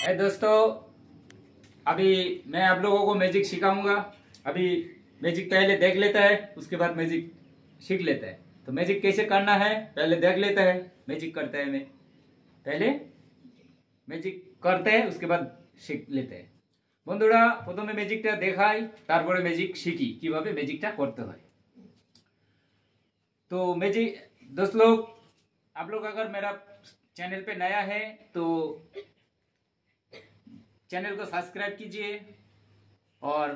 दोस्तों, अभी मैं आप लोगों को मैजिक सिखाऊंगा। अभी मैजिक पहले देख लेता है, उसके बाद मैजिक सीख लेता है। तो मैजिक कैसे करना है पहले देख लेता है। मैजिक करता है, मैं पहले मैजिक करते हैं, उसके बाद শিখ लेते हैं। বন্ধুরা, প্রথমে ম্যাজিকটা দেখাই, তারপরে ম্যাজিক শিখি কিভাবে ম্যাজিকটা করতে হয়। तो मैजिक दोस्त लोग, आप लोग अगर मेरा चैनल पे नया है तो चैनल को सब्सक्राइब कीजिए और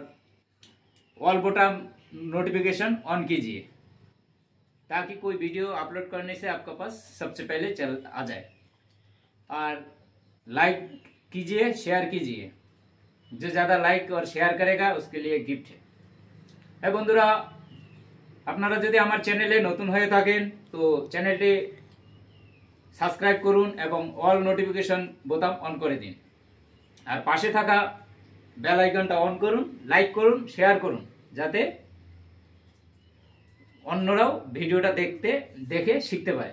ऑल बटन नोटिफिकेशन ऑन कीजिए, ताकि कोई वीडियो अपलोड करने से आपके पास सबसे पहले चल आ जाए। और लाइक कीजिए, शेयर कीजिए। जो ज़्यादा लाइक और शेयर करेगा उसके लिए गिफ्ट है। বন্ধুরা, আপনারা যদি আমার চ্যানেলে নতুন হয়ে থাকেন তো চ্যানেলটি সাবস্ক্রাইব করুন এবং অল নোটিফিকেশন বোতাম অন করে দিন। আর পাশে থাকা বেল আইকনটা অন করুন, লাইক করুন, শেয়ার করুন, যাতে অন্যরাও ভিডিওটা দেখে শিখতে পারে।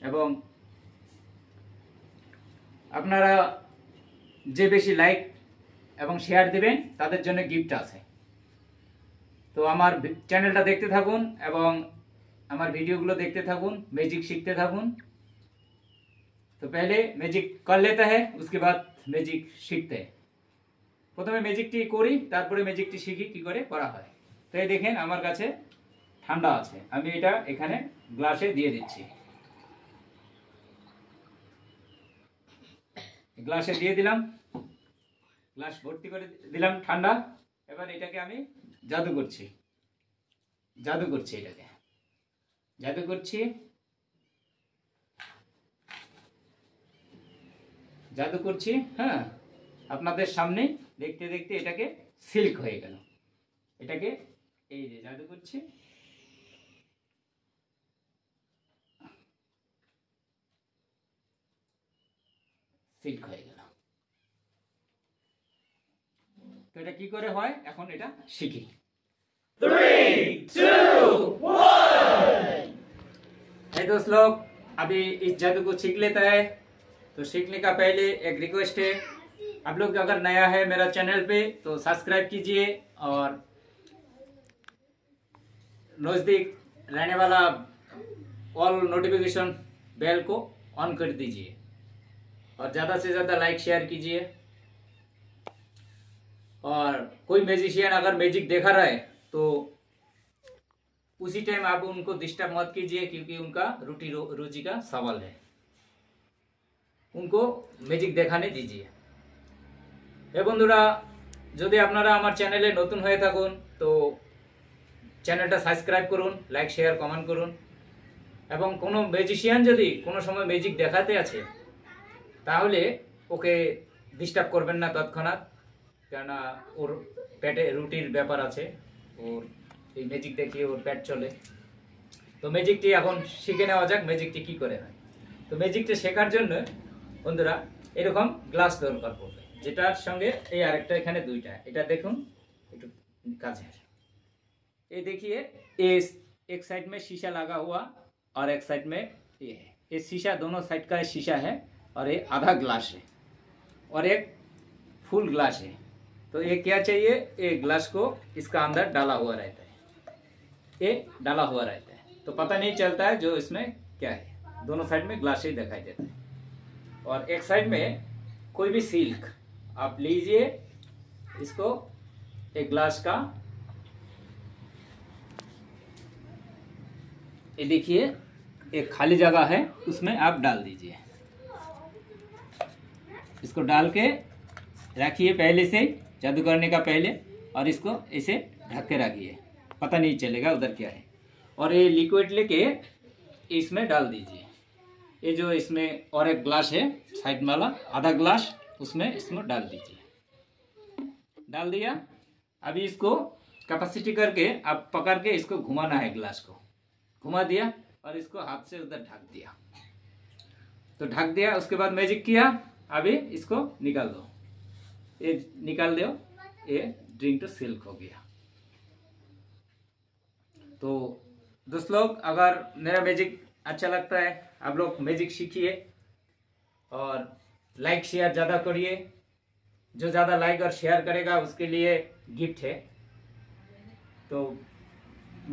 এবং আপনারা যে বেশি লাইক এবং শেয়ার দিবেন তাদের জন্য গিফট আছে। তো আমার চ্যানেলটা দেখতে থাকুন এবং আমার ভিডিওগুলো দেখতে থাকুন, मैजिक सीखते থাকুন। तो पहले मैजिक कर लेता है, उसके बाद मैजिक सीखते हैं। প্রথমে ম্যাজিকটি করি, তারপরে ম্যাজিকটি শিখি কি করে করা হয়। তো এই দেখেন আমার কাছে ঠান্ডা আছে, আমি এটা এখানে গ্লাসে দিয়ে দিচ্ছি। গ্লাসে দিয়ে দিলাম, গ্লাস ভর্তি করে দিলাম ঠান্ডা। এবার এটাকে আমি জাদু করছি, এটাকে জাদু করছি, হ্যাঁ। আপনাদের সামনে দেখতে দেখতে এটাকে সিল্ক হয়ে গেল। এটাকে এই যে জাদু করছি, সিল্ক হয়ে গেল। তো এটা কি করে হয় এখন এটা শিখি। 3, 2, 1। है दोस्त लोग, अभी इस जादू को सीख लेता है। तो सीखने का पहले एक रिक्वेस्ट है, आप लोग अगर नया है मेरा चैनल पे तो सब्सक्राइब कीजिए और नजदीक रहने वाला ऑल नोटिफिकेशन बेल को ऑन कर दीजिए और ज़्यादा से ज़्यादा लाइक शेयर कीजिए। और कोई मैजिशियन अगर मैजिक देखा रहा है तो उसी टाइम आप उनको डिस्टर्ब मत कीजिए, क्योंकि उनका रोजी का सवाल है। उनको मैजिक देखाने दीजिए। हे बंधुरा, যদি আপনারা আমার চ্যানেলে নতুন হয়ে থাকুন তো চ্যানেলটা সাবস্ক্রাইব করুন, লাইক শেয়ার কমেন্ট করুন। এবং কোনো ম্যাজিশিয়ান যদি কোনো সময় ম্যাজিক দেখাতে আছে তাহলে ওকে ডিস্টার্ব করবেন না তৎক্ষণাৎ, কেননা ওর পেটে রুটির ব্যাপার আছে, ওর এই ম্যাজিক দেখিয়ে ওর পেট চলে। তো ম্যাজিকটি এখন শিখে নেওয়া যাক ম্যাজিকটি কি করে হয়। তো ম্যাজিকটা শেখার জন্য বন্ধুরা এরকম গ্লাস দরকার পড়বে, যেটার সঙ্গে এই আরেকটা এখানে দুইটা, এটা দেখুন একটু কাছের। ये देखिए, एक साइड में शीशा लगा हुआ और एक साइड में ये है। ये शीशा दोनों साइड का शीशा है और ये आधा ग्लास है और एक फुल ग्लास है। तो ये क्या चाहिए, ये ग्लास को इसका अंदर डाला हुआ रहता है, ये डाला हुआ रहता है तो पता नहीं चलता है जो इसमें क्या है। दोनों साइड में ग्लास ही दिखाई देता है। और एक साइड में कोई भी सिल्क आप लीजिए, इसको एक ग्लास का, ये देखिए एक खाली जगह है उसमें आप डाल दीजिए। इसको डाल के रखिए पहले से, जादू करने का पहले, और इसको ऐसे ढक के रखिए, पता नहीं चलेगा उधर क्या है। और ये लिक्विड लेके इसमें डाल दीजिए। ये जो इसमें और एक ग्लास है साइड वाला आधा ग्लास, उसमें इसमें डाल दीजिए। डाल दिया, अभी इसको कैपेसिटी करके आप पकड़ के इसको घुमाना है, ग्लास को घुमा दिया और इसको हाथ से उधर ढक दिया। तो ढक दिया, उसके बाद मैजिक किया। अभी इसको निकाल दो, ये निकाल दो, ये ड्रिंक तो सिल्क हो गया। तो दोस्त लोग, अगर मेरा मैजिक अच्छा लगता है आप लोग मैजिक सीखिए और लाइक शेयर ज़्यादा करिए जो ज़्यादा लाइक और शेयर करेगा उसके लिए गिफ्ट है। तो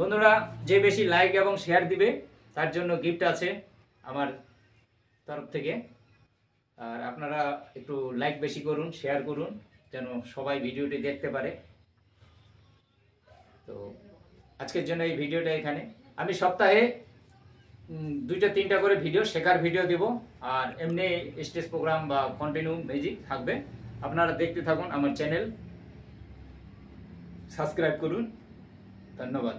বন্ধুরা যে বেশি লাইক এবং শেয়ার দিবে তার জন্য গিফট আছে আমার তরফ থেকে। আর আপনারা একটু লাইক বেশি করুন, শেয়ার করুন যেন সবাই ভিডিওটি দেখতে পারে। তো আজকের জন্য এই ভিডিওটা এখানে। আমি সপ্তাহে 2-3টা করে ভিডিও, শেখার ভিডিও দেব, আর এমনি স্টেজ প্রোগ্রাম বা কন্টিনিউ মিউজিক থাকবে। আপনারা দেখতে থাকুন, আমার চ্যানেল সাবস্ক্রাইব করুন। ধন্যবাদ।